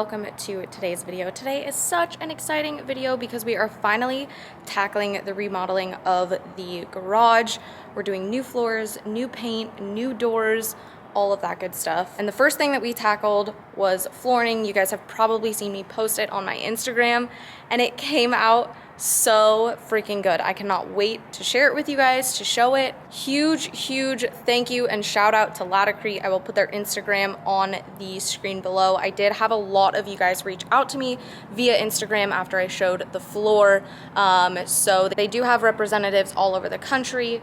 welcome to today's video. Today is such an exciting video because we are finally tackling the remodeling of the garage. We're doing new floors, new paint, new doors, all of that good stuff. And the first thing that we tackled was flooring. You guys have probably seen me post it on my Instagram and it came out so freaking good. I cannot wait to share it with you guys, to show it. Huge thank you and shout out to Latacrete. I will put their Instagram on the screen below. I did have a lot of you guys reach out to me via Instagram after I showed the floor. So they do have representatives all over the country.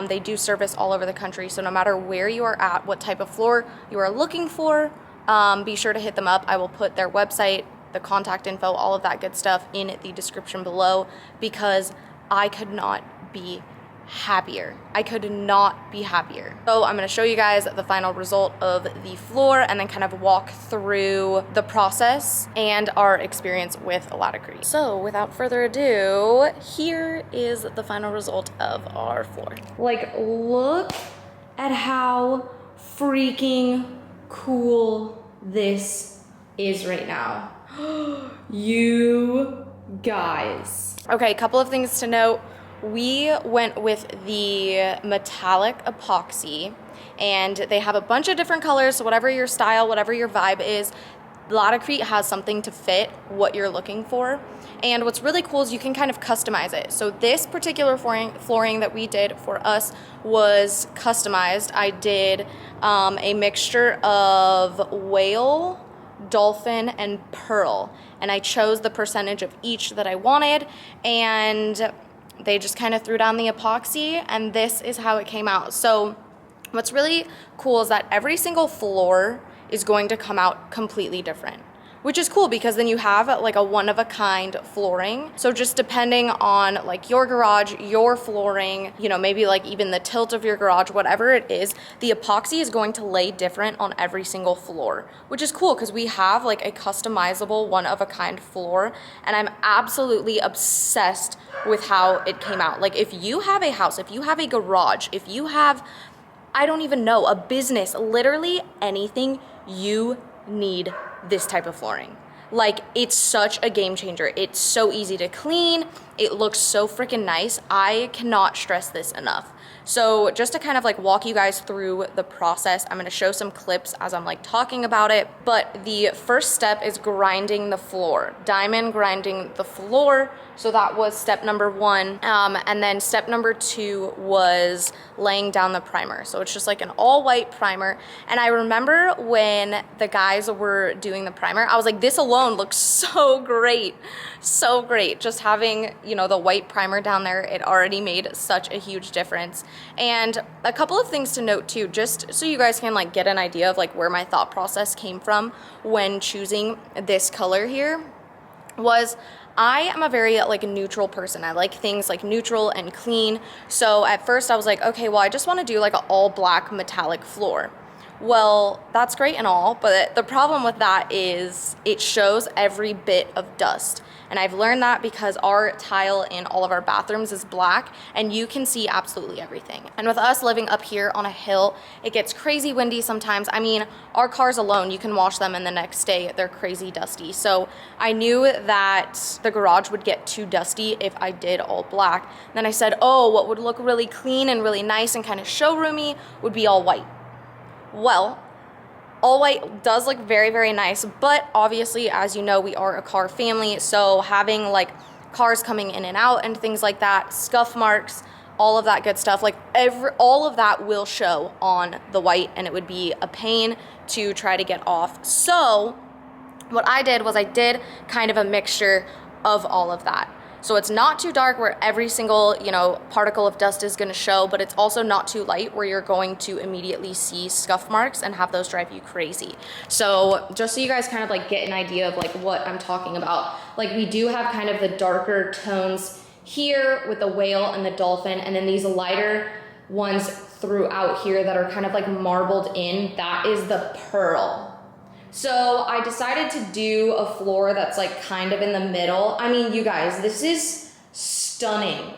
They do service all over the country. So no matter where you are at, what type of floor you are looking for, be sure to hit them up. I will put their website, the contact info, all of that good stuff in the description below because I could not be happier. I could not be happier. So I'm going to show you guys the final result of the floor and then kind of walk through the process and our experience with Latacrete. So without further ado, here is the final result of our floor. Like, look at how freaking cool this is right now. You guys. Okay, a couple of things to note. We went with the metallic epoxy and they have a bunch of different colors, so whatever your style, whatever your vibe is, Latacrete has something to fit what you're looking for. And what's really cool is you can kind of customize it. So this particular flooring that we did for us was customized. I did a mixture of whale, dolphin, and pearl, and I chose the percentage of each that I wanted, and they just kind of threw down the epoxy and this is how it came out. So what's really cool is that every single floor is going to come out completely different, which is cool because then you have like a one-of-a-kind flooring. So just depending on like your garage, your flooring, you know, maybe like even the tilt of your garage, whatever it is, the epoxy is going to lay different on every single floor, which is cool because we have like a customizable one-of-a-kind floor, and I'm absolutely obsessed with how it came out. Like, if you have a house, if you have a garage, if you have, I don't even know, a business, literally anything, you need this type of flooring. Like, it's such a game changer. It's so easy to clean. It looks so freaking nice. I cannot stress this enough. So just to kind of like walk you guys through the process, I'm gonna show some clips as I'm like talking about it. But the first step is grinding the floor, diamond grinding the floor. So that was step number one. And then step number two was laying down the primer. So it's just like an all white primer. And I remember when the guys were doing the primer, I was like, this alone looks so great. So great. Just having, you know, the white primer down there, it already made such a huge difference. And a couple of things to note too, just so you guys can like get an idea of like where my thought process came from when choosing this color here, was I am a very like neutral person. I like things like neutral and clean. So at first I was like, okay, well, I just want to do like an all black metallic floor. Well, that's great and all, but the problem with that is it shows every bit of dust. And I've learned that because our tile in all of our bathrooms is black and you can see absolutely everything. And with us living up here on a hill, it gets crazy windy sometimes. I mean, our cars alone, you can wash them and the next day they're crazy dusty. So I knew that the garage would get too dusty if I did all black. And then I said, oh, what would look really clean and really nice and kind of showroomy would be all white. Well, all white does look very nice, but obviously, as you know, we are a car family, so having like cars coming in and out and things like that, scuff marks, all of that good stuff, like all of that will show on the white, and it would be a pain to try to get off. So what I did was I did kind of a mixture of all of that. So it's not too dark where every single, you know, particle of dust is going to show, but it's also not too light where you're going to immediately see scuff marks and have those drive you crazy. So just so you guys kind of like get an idea of like what I'm talking about, like we do have kind of the darker tones here with the whale and the dolphin, and then these lighter ones throughout here that are kind of like marbled in, that is the pearl. So I decided to do a floor that's like kind of in the middle. I mean, you guys, this is stunning.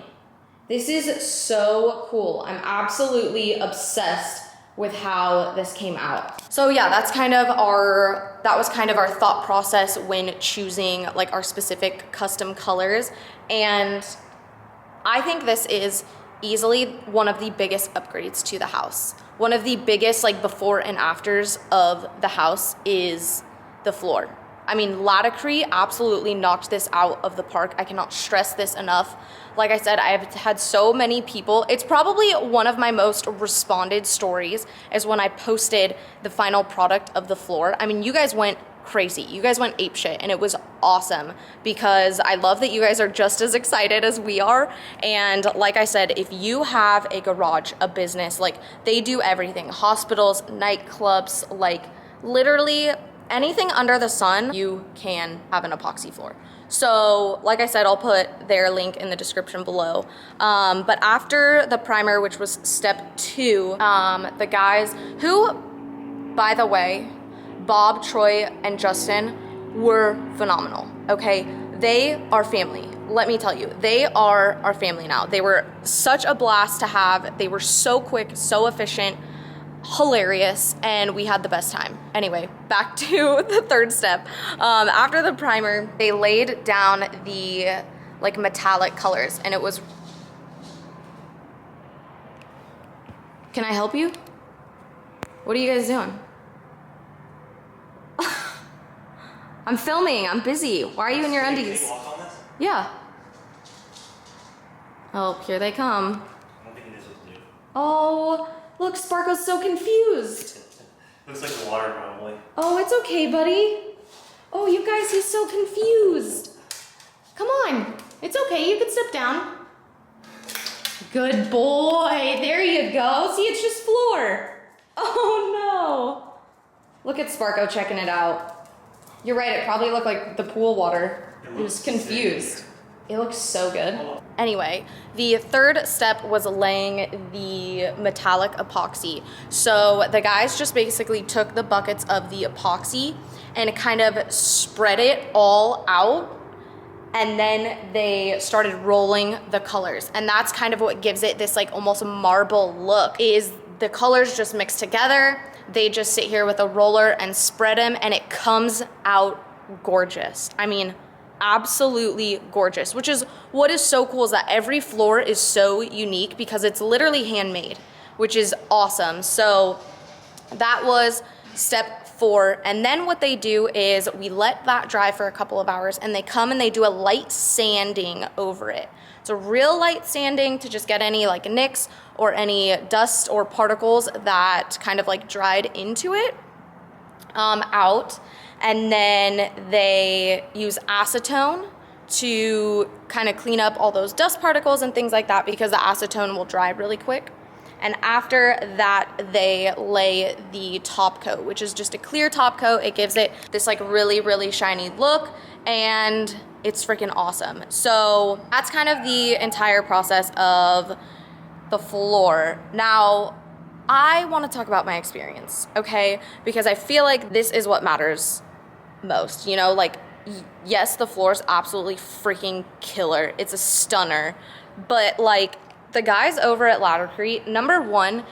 This is so cool. I'm absolutely obsessed with how this came out. So yeah, that's kind of our that was kind of our thought process when choosing like our specific custom colors. And I think this is easily one of the biggest upgrades to the house. One of the biggest like before and afters of the house is the floor. I mean, Laticrete absolutely knocked this out of the park. I cannot stress this enough. Like I said, I have had so many people. It's probably one of my most responded stories is when I posted the final product of the floor. I mean, you guys went crazy. You guys went apeshit, and it was awesome because I love that you guys are just as excited as we are. And like I said, if you have a garage, a business, like they do everything, hospitals, nightclubs, like literally anything under the sun, you can have an epoxy floor. So like I said, I'll put their link in the description below. But after the primer, which was step 2, the guys who, by the way, Bob, Troy, and Justin were phenomenal, okay? They are family. Let me tell you, they are our family now. They were such a blast to have. They were so quick, so efficient, hilarious, and we had the best time. Anyway, back to the third step. After the primer, they laid down the like metallic colors, and it was... Can I help you? What are you guys doing? I'm filming, I'm busy. Why are you in your undies? Can you walk on this? Yeah. Oh, here they come. I don't think he knows what to do. Oh, look, Sparko's so confused. Looks like the water probably. Oh, it's okay, buddy. Oh, you guys, he's so confused. Come on, it's okay, you can step down. Good boy, there you go. See, it's just floor. Oh no. Look at Sparko checking it out. You're right, it probably looked like the pool water. He was confused. It looks so good. Anyway, the third step was laying the metallic epoxy. So the guys just basically took the buckets of the epoxy and kind of spread it all out, and then they started rolling the colors. And that's kind of what gives it this like almost marble look, is the colors just mixed together. They just sit here with a roller and spread them, and it comes out gorgeous. I mean, absolutely gorgeous, which is what is so cool, is that every floor is so unique because it's literally handmade, which is awesome. So that was step 4. And then what they do is we let that dry for a couple of hours, and they come and they do a light sanding over it. It's a real light sanding to just get any like nicks or any dust or particles that kind of like dried into it out. And then they use acetone to kind of clean up all those dust particles and things like that, because the acetone will dry really quick. And after that, they lay the top coat, which is just a clear top coat. It gives it this like really, really shiny look, and it's freaking awesome. So that's kind of the entire process of the floor. Now, I want to talk about my experience, okay? Because I feel like this is what matters most, you know? Like, yes, the floor is absolutely freaking killer. It's a stunner. But like, the guys over at Laticrete, number one,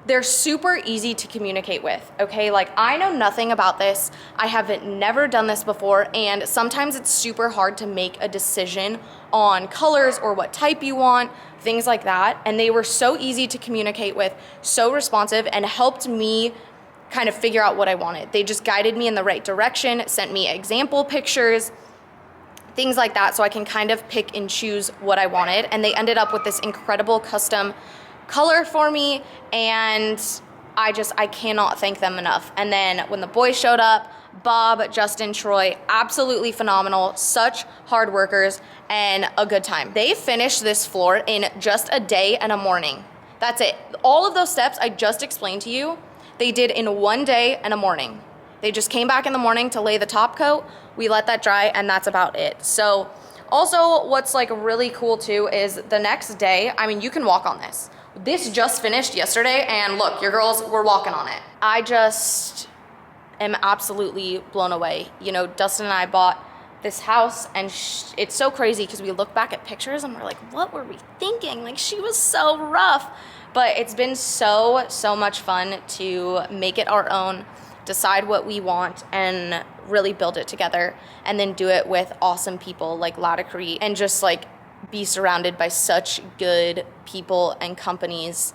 they're super easy to communicate with, okay? Like, I know nothing about this. I haven't never done this before, and sometimes it's super hard to make a decision on colors or what type you want, things like that. And they were so easy to communicate with, so responsive, and helped me kind of figure out what I wanted. They just guided me in the right direction, sent me example pictures, things like that, so I can kind of pick and choose what I wanted. And they ended up with this incredible custom color for me, and I cannot thank them enough. And then when the boys showed up, Bob, Justin, Troy, absolutely phenomenal, such hard workers, and a good time. They finished this floor in just a day and a morning. That's it. All of those steps I just explained to you, they did in one day and a morning. They just came back in the morning to lay the top coat. We let that dry, and that's about it. So also what's like really cool too is the next day, I mean, you can walk on this. This just finished yesterday, and look, your girls were walking on it. I just am absolutely blown away. You know, Dustin and I bought this house, and it's so crazy because we look back at pictures and we're like, what were we thinking? Like, she was so rough. But it's been so much fun to make it our own. decide what we want and really build it together, and then do it with awesome people like Laticrete, and just like be surrounded by such good people and companies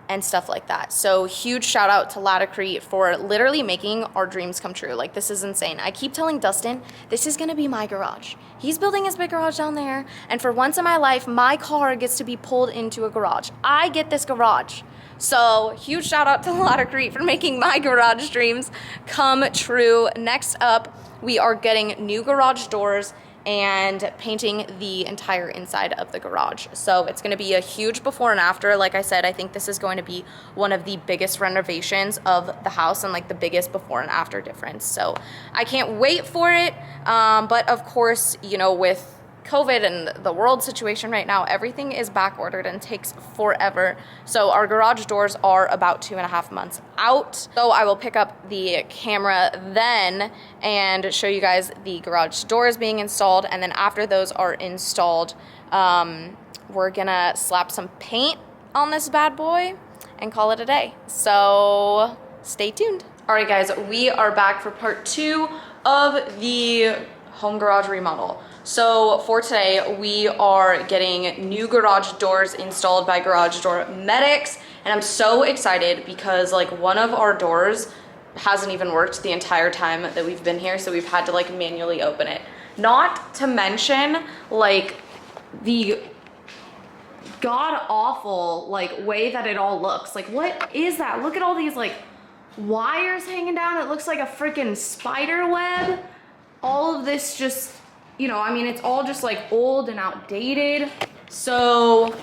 and stuff like that. So huge shout out to Laticrete for literally making our dreams come true. Like, this is insane. I keep telling Dustin, this is gonna be my garage. He's building his big garage down there, and for once in my life, my car gets to be pulled into a garage. I get this garage. So huge shout out to Laticrete for making my garage dreams come true. Next up, we are getting new garage doors and painting the entire inside of the garage. So it's going to be a huge before and after. Like I said, I think this is going to be one of the biggest renovations of the house and like the biggest before and after difference. So I can't wait for it. But of course, you know, with COVID and the world situation right now, everything is back ordered and takes forever. So our garage doors are about 2.5 months out. So I will pick up the camera then and show you guys the garage doors being installed. And then after those are installed, we're gonna slap some paint on this bad boy and call it a day. So stay tuned. All right, guys, we are back for part 2 of the home garage remodel. So for today, we are getting new garage doors installed by Garage Door Medics, and I'm so excited because like one of our doors hasn't even worked the entire time that we've been here, so we've had to like manually open it. Not to mention like the god awful like way that it all looks. Like, what is that? Look at all these like wires hanging down. It looks like a freaking spider web. All of this just, you know, I mean, it's all just like old and outdated. So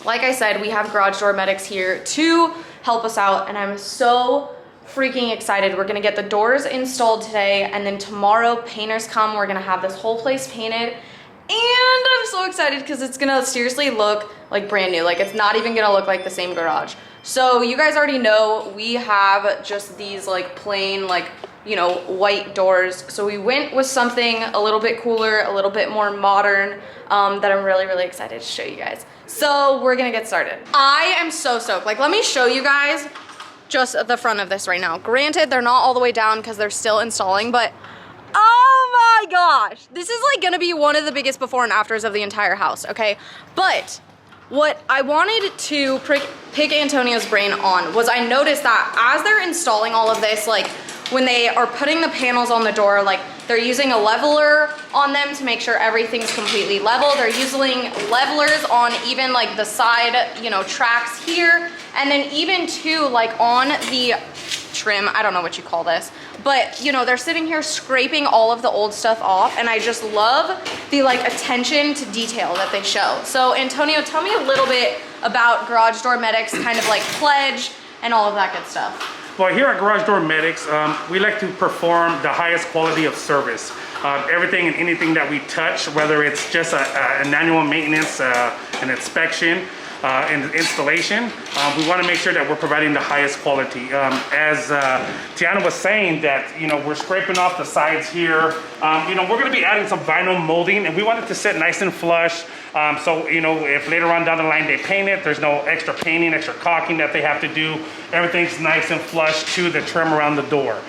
like I said, we have Garage Door Medics here to help us out, and I'm so freaking excited. We're gonna get the doors installed today, and then tomorrow painters come. We're gonna have this whole place painted, and I'm so excited because it's gonna seriously look like brand new. Like, it's not even gonna look like the same garage. So you guys already know we have just these like plain like, you know, white doors. So we went with something a little bit cooler, a little bit more modern, that I'm really, really excited to show you guys. So we're gonna get started. I am so stoked. Like, let me show you guys just the front of this right now. Granted, they're not all the way down because they're still installing, but oh my gosh, this is like gonna be one of the biggest before and afters of the entire house, okay? But what I wanted to pick Antonio's brain on was I noticed that as they're installing all of this, like when they are putting the panels on the door, like they're using a leveler on them to make sure everything's completely level. They're using levelers on even like the side, you know, tracks here. And then even too, like on the trim, I don't know what you call this, but you know, they're sitting here scraping all of the old stuff off, and I just love the like attention to detail that they show. So Antonio, tell me a little bit about Garage Door Medics, kind of like pledge and all of that good stuff. Well, here at Garage Door Medics, we like to perform the highest quality of service. Everything and anything that we touch, whether it's just an annual maintenance, an inspection, and installation, we want to make sure that we're providing the highest quality. As Tiana was saying, that, you know, we're scraping off the sides here. You know, we're going to be adding some vinyl molding, and we want it to sit nice and flush. So, you know, if later on down the line they paint it, there's no extra painting, extra caulking that they have to do. Everything's nice and flush to the trim around the door.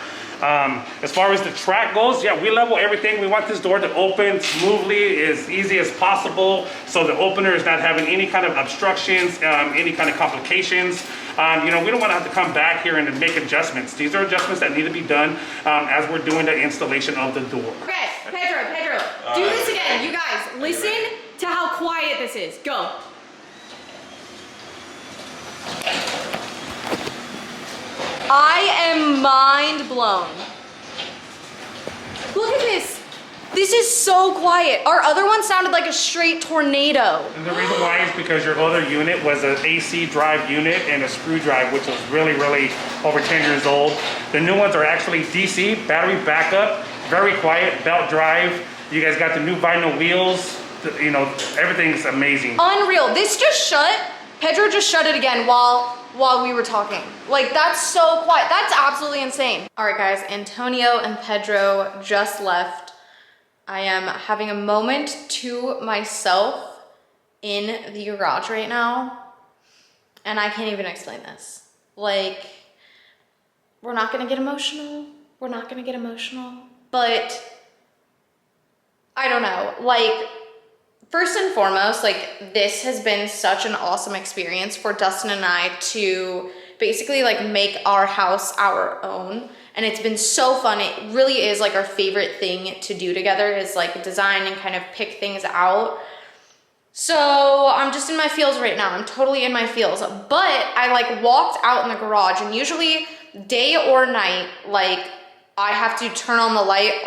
As far as the track goes, yeah, we level everything. We want this door to open smoothly, as easy as possible, so the opener is not having any kind of obstructions, any kind of complications. You know, we don't want to have to come back here and make adjustments. These are adjustments that need to be done as we're doing the installation of the door. Okay, Pedro, do this again. You guys, listen to how quiet this is. Go. I am mind blown. Look at this. This is so quiet. Our other one sounded like a straight tornado. And the reason why is because your other unit was an AC drive unit and a screw drive, which was really, really over 10 years old. The new ones are actually DC, battery backup, very quiet, belt drive. You guys got the new vinyl wheels. You know, everything's amazing. Unreal. This just shut. Pedro just shut it again while we were talking. Like, that's so quiet. That's absolutely insane. All right, guys, Antonio and Pedro just left. I am having a moment to myself in the garage right now, and I can't even explain this. Like, we're not gonna get emotional. We're not gonna get emotional, but I don't know, like, first and foremost, like, this has been such an awesome experience for Dustin and I to basically like make our house our own. And it's been so fun. It really is like our favorite thing to do together is like design and kind of pick things out. So I'm just in my feels right now. I'm totally in my feels. But I like walked out in the garage, and usually day or night, like I have to turn on the light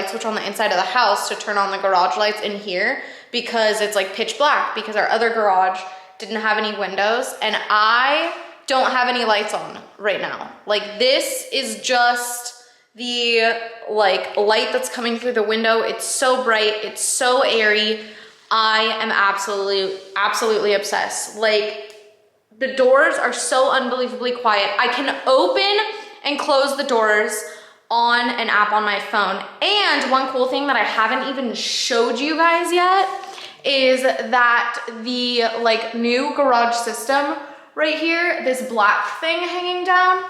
switch on the inside of the house to turn on the garage lights in here because it's like pitch black because our other garage didn't have any windows, and I don't have any lights on right now. Like, this is just the like light that's coming through the window. It's so bright, it's so airy. I am absolutely obsessed. Like, the doors are so unbelievably quiet. I can open and close the doors on an app on my phone. And one cool thing that I haven't even showed you guys yet is that the like new garage system right here, this black thing hanging down,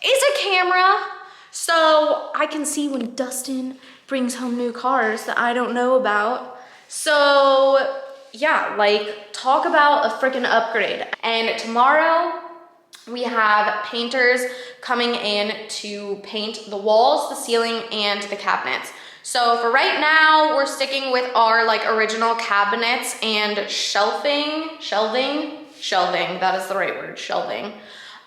is a camera. So I can see when Dustin brings home new cars that I don't know about. So yeah, like, talk about a freaking upgrade. And tomorrow we have painters coming in to paint the walls, the ceiling, and the cabinets. So for right now, we're sticking with our like original cabinets and shelving, that is the right word, shelving.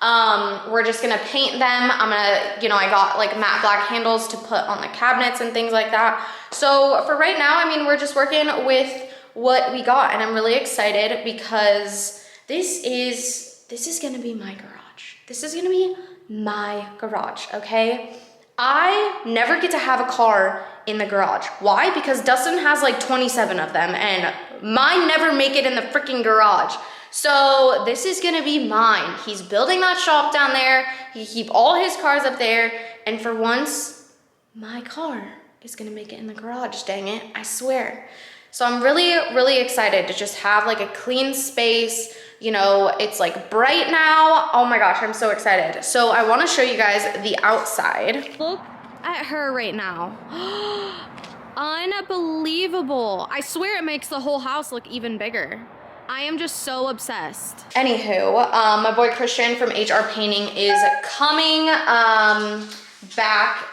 We're just gonna paint them. I'm gonna, I got like matte black handles to put on the cabinets and things like that. So for right now, I mean, we're just working with what we got, and I'm really excited because this is gonna be my garage. This is gonna be my garage, okay? I never get to have a car in the garage. Why? Because Dustin has like 27 of them, and mine never make it in the freaking garage. So this is gonna be mine. He's building that shop down there. He keep all his cars up there, and for once, my car is gonna make it in the garage, dang it, I swear. So I'm really excited to just have like a clean space. It's like bright now. Oh my gosh, I'm so excited. So I wanna show you guys the outside. Look at her right now. Unbelievable. I swear it makes the whole house look even bigger. I am just so obsessed. Anywho, my boy Christian from HR Painting is coming back.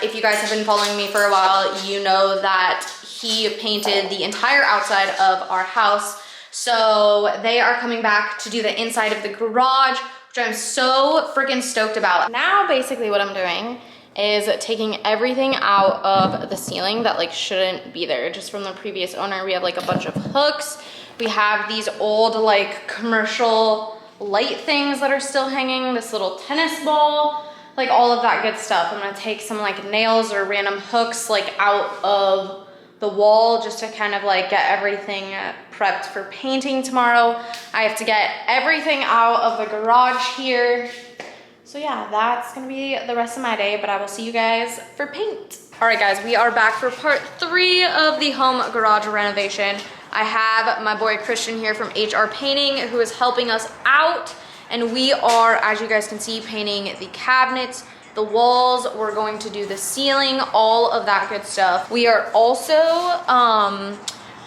If you guys have been following me for a while, you know that he painted the entire outside of our house. So they are coming back to do the inside of the garage, which I'm so freaking stoked about. Now, basically what I'm doing is taking everything out of the ceiling that like shouldn't be there. Just from the previous owner, we have like a bunch of hooks. We have these old like commercial light things that are still hanging, this little tennis ball, like all of that good stuff. I'm gonna take some like nails or random hooks like out of the wall just to kind of like get everything prepped for painting tomorrow. I have to get everything out of the garage here. So yeah, that's gonna be the rest of my day, but I will see you guys for paint. All right guys, we are back for part 3 of the home garage renovation. I have my boy Christian here from HR Painting who is helping us out, and we are, as you guys can see, painting the cabinets, the walls. We're going to do the ceiling, all of that good stuff. We are also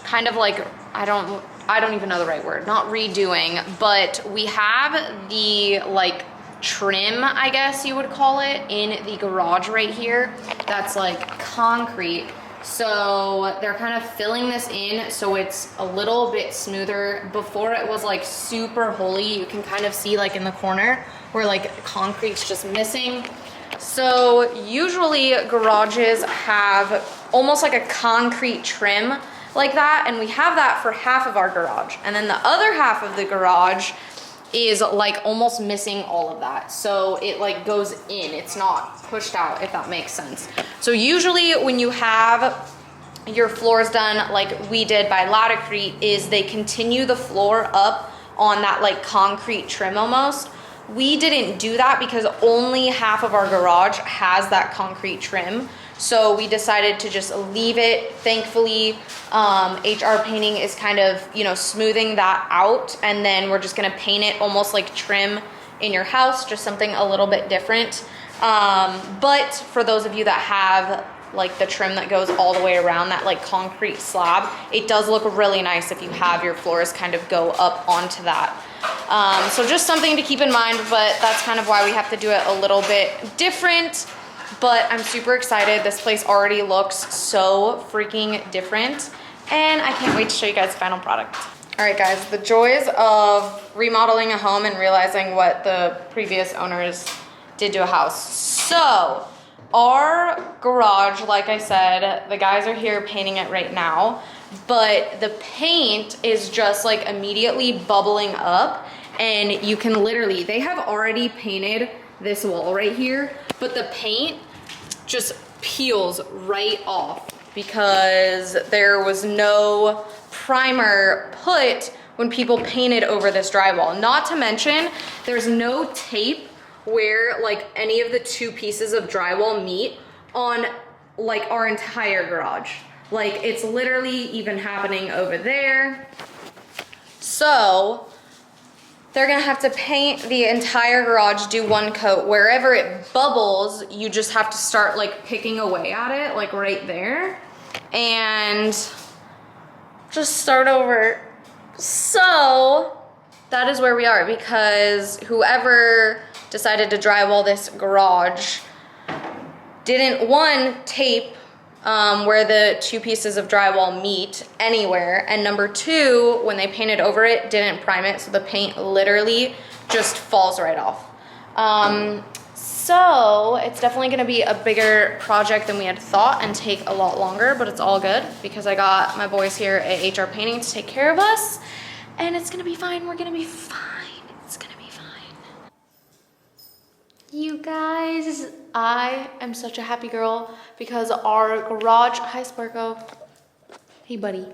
kind of like, I don't even know the right word, not redoing, but we have the like trim, I guess you would call it, in the garage right here. That's like concrete. So they're kind of filling this in so it's a little bit smoother. Before it was like super holy. You can kind of see like in the corner where like concrete's just missing. So usually garages have almost like a concrete trim like that, and we have that for half of our garage. And then the other half of the garage is like almost missing all of that. So it like goes in, it's not pushed out, if that makes sense. So usually when you have your floors done like we did by Laticrete, is they continue the floor up on that like concrete trim almost. We didn't do that because only half of our garage has that concrete trim. So we decided to just leave it. Thankfully, HR Painting is kind of, smoothing that out, and then we're just gonna paint it almost like trim in your house, just something a little bit different. But for those of you that have like the trim that goes all the way around that like concrete slab, it does look really nice if you have your floors kind of go up onto that. So just something to keep in mind, but that's kind of why we have to do it a little bit different. But I'm super excited. This place already looks so freaking different, and I can't wait to show you guys the final product. All right, guys, the joys of remodeling a home and realizing what the previous owners did to a house. So our garage, like I said, the guys are here painting it right now, but the paint is just like immediately bubbling up, and you can literally, they have already painted this wall right here, but the paint just peels right off because there was no primer put when people painted over this drywall. Not to mention, there's no tape where like any of the two pieces of drywall meet on like our entire garage. Like it's literally even happening over there. So they're gonna have to paint the entire garage, do one coat. Wherever it bubbles, you just have to start like picking away at it, like right there, and just start over. So that is where we are, because whoever decided to drywall this garage didn't, one, tape where the two pieces of drywall meet anywhere, and number two, when they painted over it, didn't prime it, so the paint literally just falls right off. So it's definitely gonna be a bigger project than we had thought and take a lot longer, but it's all good because I got my boys here at HR Painting to take care of us, and it's gonna be fine. We're gonna be fine. It's gonna be fine. You guys, I am such a happy girl because our garage, hi Sparko, hey buddy,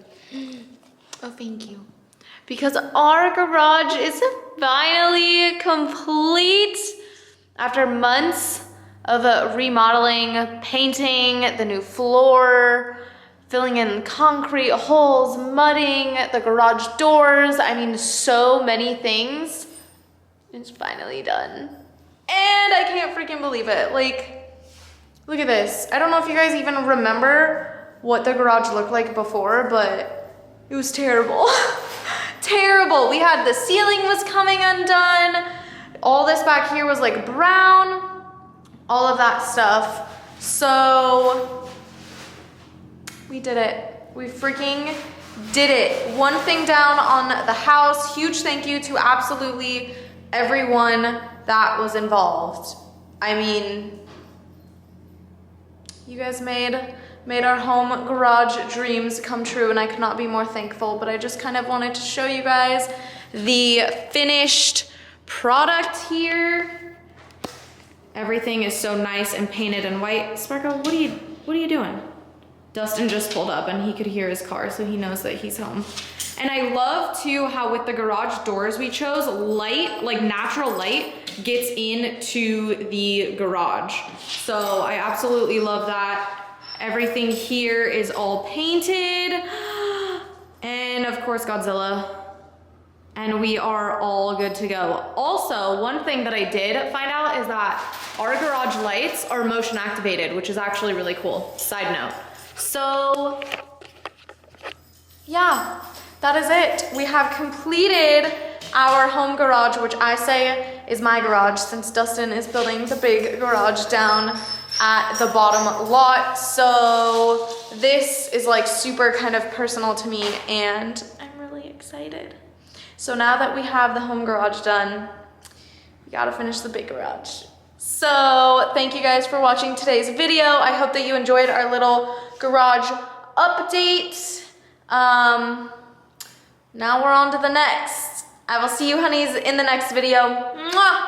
oh thank you, because our garage is finally complete after months of remodeling, painting the new floor, filling in concrete holes, mudding the garage doors. I mean, so many things. It's finally done. And I can't freaking believe it. Like, look at this. I don't know if you guys even remember what the garage looked like before, but it was terrible. Terrible. We had the ceiling was coming undone. All this back here was like brown, all of that stuff. So we did it. We freaking did it. One thing down on the house. Huge thank you to absolutely everyone that was involved. I mean, you guys made our home garage dreams come true, and I could not be more thankful, but I just kind of wanted to show you guys the finished product here. Everything is so nice and painted in white. Sparko, what are you doing? Dustin just pulled up and he could hear his car, so he knows that he's home. And I love too how with the garage doors we chose, light, like natural light, gets into the garage. So I absolutely love that. Everything here is all painted. And of course Godzilla. And we are all good to go. Also, one thing that I did find out is that our garage lights are motion activated, which is actually really cool. Side note. So, yeah, that is it. We have completed our home garage, which I say is my garage since Dustin is building the big garage down at the bottom lot. So this is like super kind of personal to me, and I'm really excited. So now that we have the home garage done, we gotta finish the big garage. So thank you guys for watching today's video. I hope that you enjoyed our little garage update. Now we're on to the next. I will see you honeys in the next video. Mwah!